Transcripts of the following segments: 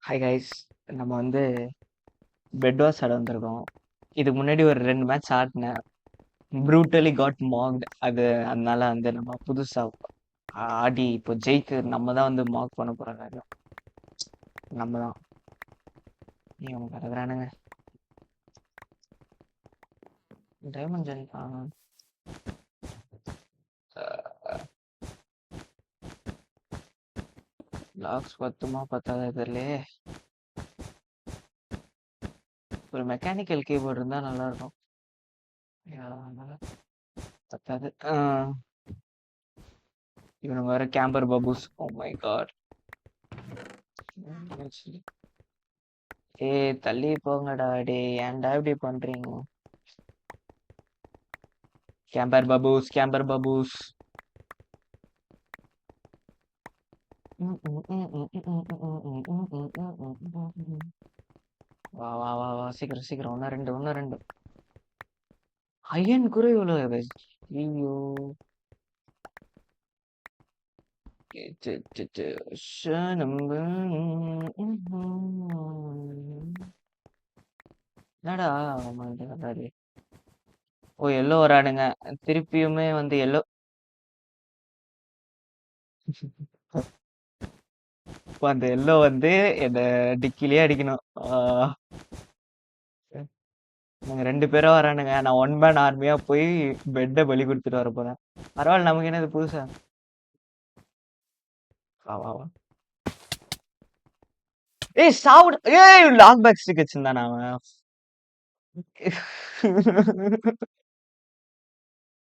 Hi guys. நம்ம வந்து bed was ஆட வந்திருக்கோம். இதுக்கு முன்னாடி ஒரு 2 மேட்ச் ஆடினேன். Brutally got mocked. அதனால வந்து நம்ம புதுசா ஆடி இப்போ நம்ம தான் வந்து மார்க் பண்ண போறாங்க. நம்ம தான். இவங்க கலக்குறானுங்க. டைமண்ட் ஜென் லாக்ஸ் பத்துமா பத்தாத தெரியலையே. ஒரு மெக்கானிக்கல் கீபோர்டு இருந்தா நல்லா இருக்கும். பத்தாது. இவனுங்க வேற கேம்பர் பபூஸ். Oh my god. ஏய் தள்ளி போங்கடா. டேய் ஏன்டா இப்படி பண்றீங்க? கேம்பர் பபூஸ், கேம்பர் பபூஸ். வா வா வா வா, சீக்கிரம் சீக்கிரம். ஒன்னு ரெண்டு. அயன் குறை இவ்வளவு. ஐயோ. என்னடா வராது. ஓ எல்லோ வரானுங்க. திருப்பியுமே வந்து எல்லோ. அந்த எல்லோ வந்து என்ன டிக்கிலேயே அடிக்கணும். நாங்க 2 பேரா வரானுங்க. நான் ஒன் மேன் ஆர்மியா போய் பெட்டை பலி கொடுத்துட்டு வர போறேன். பரவாயில்ல, நமக்கு என்னது புதுசா. வா வா வா. ஏய் சாவுடு. ஏய் லாக் பேக் ஸ்டிக் வச்சிருந்தானா அவன்.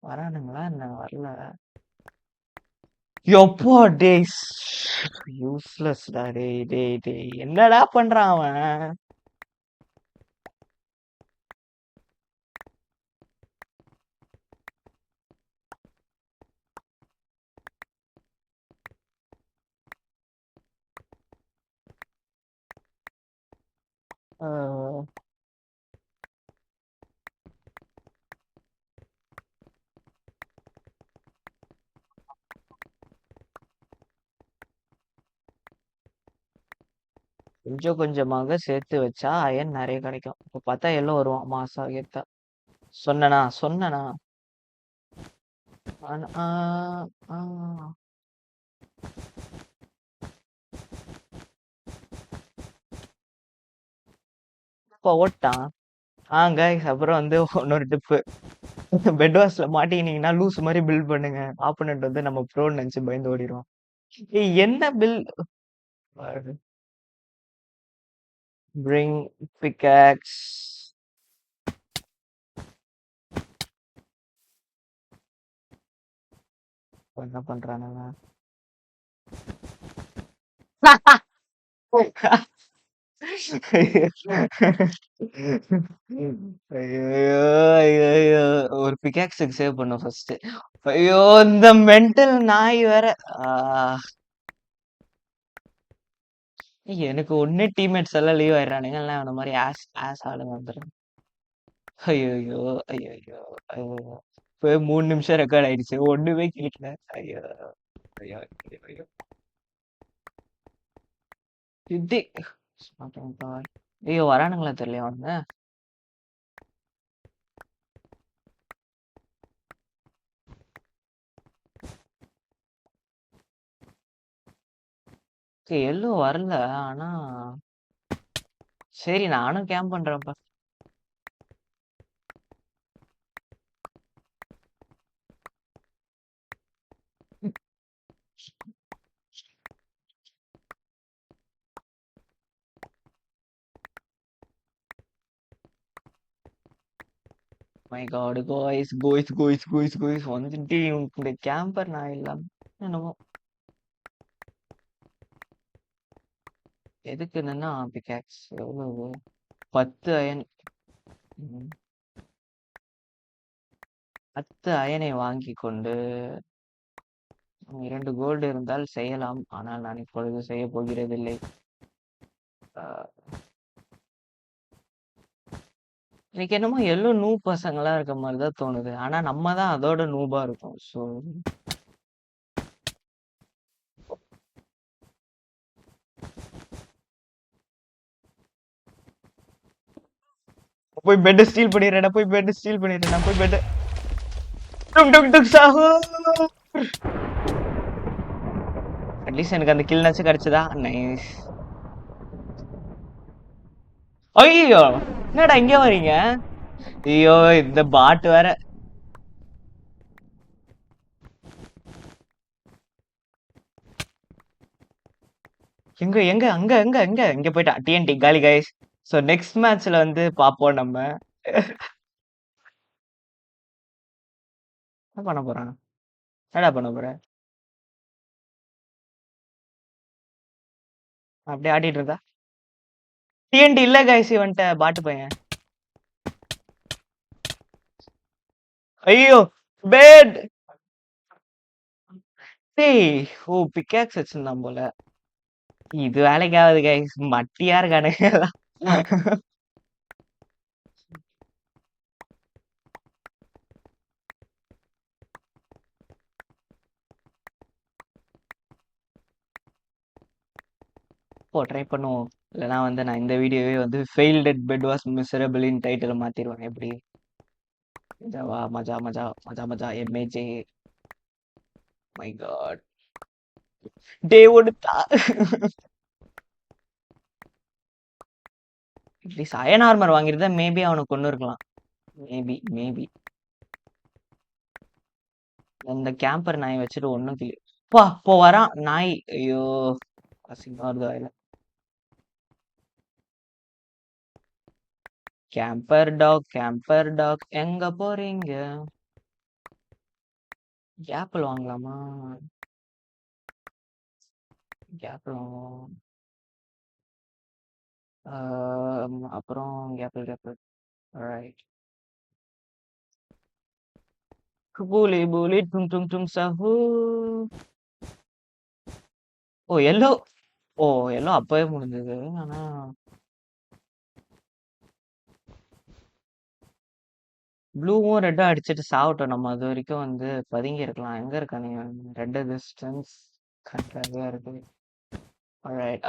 வரானுங்களா என்ன? வரல. எப்போ டேய். யூஸ்லெஸ்டா. டேய் டேய் டேய் என்னடா பண்றான் அவன்? ஆஹ், கொஞ்சம் கொஞ்சமாக சேர்த்து வச்சா அயன் நிறைய கிடைக்கும். இப்ப பார்த்தா எல்லாம் வருவான் மாசா ஏத்தா. சொன்னனா சொன்னனா. ஆனா, ஆ, அப்பா ஓட்டான். கைஸ், அப்புறம் வந்து இன்னொரு டிப்பு. பெட் வாஸ்ல மாட்டிக்கினீங்கன்னா லூஸ் மாதிரி பில்ட் பண்ணுங்க. ஆப்போனன்ட் வந்து நம்ம ப்ரோன்னு நினைச்சு பயந்து ஓடிடுவோம். ஏய் என்ன பில். Bring pickaxe. என்ன பண்றானுங்க? ஐயோ ஐயோ. ஒரு பிக்காக்ஸுக்கு சேவ் பண்ணும் ஃபர்ஸ்ட். ஐயோ இந்த மென்டல் நாய் வேற. ஆஹ், எனக்கு ஒண்ணு டீம்மேட்ஸ் எல்லாம் லீவ் ஆயிடுறானுங்க. எல்லாம் அந்த மாதிரி ஆஸ் ஆஸ் ஆளுங்க வந்துடும். ஐயோ ஐயோ ஐயோ. இப்போ 3 நிமிஷம் ரெக்கார்ட் ஆயிடுச்சு. ஒண்ணுமே கேட்கல. ஐயோ ஐயோ ஐயோ ஐயோ. இது ஐயோ வரானுங்களா தெரியல அவங்க. எல்லோ வரல. ஆனா சரி நானும் கேம்ப் பண்றேன்ப்பா. My god guys guys guys guys guys வந்துட்டு இந்த கேம்பர் நான் இல்லாம என்னமோ. எதுக்கு என்னன்னா பிகாக்ஸ் எவ்வளவு? 10 அயன். 10 அயனை வாங்கி கொண்டு 2 கோல்டு இருந்தால் செய்யலாம். ஆனால் நான் இப்பொழுது செய்ய போகிறதில்லை. ஆஹ், எனக்கு என்னமோ எல்லோ நூ பசங்களா இருக்க மாதிரி தான் தோணுது. ஆனா நம்ம தான் அதோட நூபா இருக்கும். ஸோ போய் பெட் ஸ்டீல் பண்ணிடுறேன், போய் பெட் ஸ்டீல் பண்ணிடுறேன், நான் போய் பெட் டுக் டுக் டுக் சாஹூ. அட்லீஸ்ட் எனக்கு அந்த கில் நாச்சும் கிடைச்சதா? நைஸ். ஐயோ என்னடா இங்க வரீங்க? ஐயோ இந்த பாட் வேற. எங்க எங்க அங்க எங்க எங்க இங்க போயிட்டா. டிஎன்டி காலி கைஸ். ஸோ நெக்ஸ்ட் மேட்ச்ல வந்து பார்ப்போம் நம்ம. என்ன பண்ண போறான்? என்னடா பண்ண போற? அப்படியே ஆடிட்டு இருந்தா. டிஎன்டி இல்ல கைஸ், இவன்ட்ட பாட்டு பையன். ஐயோ பேட். டேய் ஓ பிக்காக்ஸ் வச்சிருந்தான் போல. இது வேலைக்கு ஆகுது கைஸ், மட்டியா இருக்கானுங்க எல்லாம். போ ட்ரை பண்ணுவோம். இல்லைனா வந்து நான் இந்த வீடியோவே வந்து failed at bed wars miserable in title மாத்திடுவேன். எப்படி? மஜாவா மஜா மஜா மஜா மஜா எம்ஏஜே. My god. டே ஒடுத்தா. அட்லீஸ்ட் அயன் ஆர்மர் வாங்கியிருந்தா மேபி அவனை கொண்டு இருக்கலாம். Maybe maybe. அந்த கேம்பர் நாய் வச்சுட்டு ஒன்றும் கிளி. பா போ வரான் நாய். ஐயோ அசிங்கமா வருது வாயில. கேம்பர் டாக் எங்க போறீங்க? கேப்பிள் வாங்கலாமா? கேப்பிள் வாங்குவோம். அப்புறம் கேப்பிள் ரைட். பூலி பூலி டும் டும் டும் சஹூ. ஓ எல்லோ. ஓ எல்லோ அப்பவே முடிஞ்சது. ஆனா ப்ளூவும் ரெட்டும் அடிச்சுட்டு சாவட்டும். நம்ம அது வரைக்கும் வந்து பதுங்கி இருக்கலாம். எங்க இருக்கானுங்க? ரெட் டிஸ்டன்ஸ் கரெக்டாக இருக்கு. ஆல்ரைட்.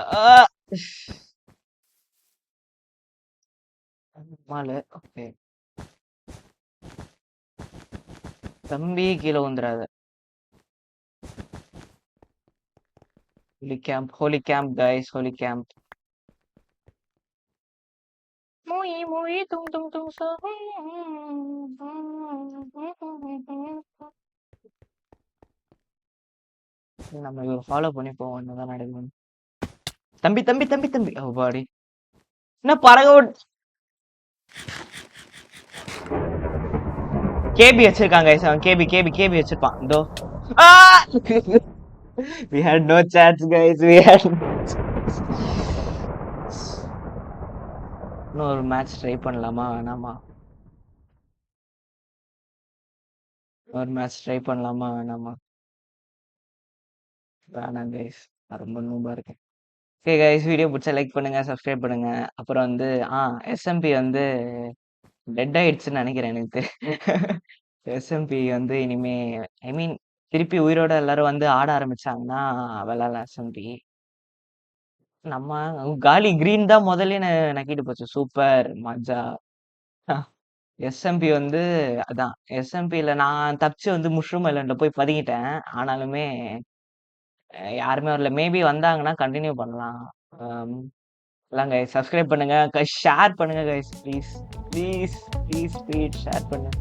மாலு ஓகே. தம்பி கீழே வந்துடாத. Holy camp guys, holy camp. மூயி மூயி டும் டும் டும் சஹூ. நம்ம இவர் ஃபாலோ பண்ணி போவோம், என்னதான் நடக்கும். தம்பி தம்பி தம்பி தம்பி ஓ பாடி. என்ன பறக கேபி வச்சிருக்காங்க guys. அவன் கேபி கேபி கேபி வச்சிருப்பான். இதோ we had no chance guys, we had no chance. இன்னொரு மேட்ச் ட்ரை பண்ணலாமா வேணாமா? ஒரு மேட்ச் ட்ரை பண்ணலாமா வேணாமா? வேணாம் கைஸ், ரொம்ப நூபா இருக்கேன். ஓகே கைஸ், வீடியோ பிடிச்சா லைக் பண்ணுங்க, சப்ஸ்கிரைப் பண்ணுங்க. அப்புறம் வந்து எஸ்எம்பி வந்து டெட் ஆயிடுச்சுன்னு நினைக்கிறேன் எனக்கு. எஸ்எம்பி வந்து இனிமே ஐ மீன் திருப்பி உயிரோட எல்லாரும் வந்து ஆட ஆரம்பிச்சாங்கன்னா விளாட்லாம் எஸ்எம்பி. நம்ம காலி கிரீன் தான் முதல்ல நக்கிட்டு போச்சு. சூப்பர் மஜா. எஸ்எம்பி வந்து அதான் எஸ்எம்பியில் நான் தப்பிச்சு வந்து முஷ்ரூம் ஐலண்டில் போய் பதுங்கிட்டேன். ஆனாலுமே யாருமே வரல. மேபி வந்தாங்கன்னா கண்டினியூ பண்ணலாம். எல்லாம் கைஸ் சப்ஸ்கிரைப் பண்ணுங்க, ஷேர் பண்ணுங்க guys, please please please please share பண்ணுங்க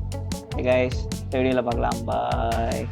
கைஸ். வீடியோவில் பார்க்கலாம். பாய்.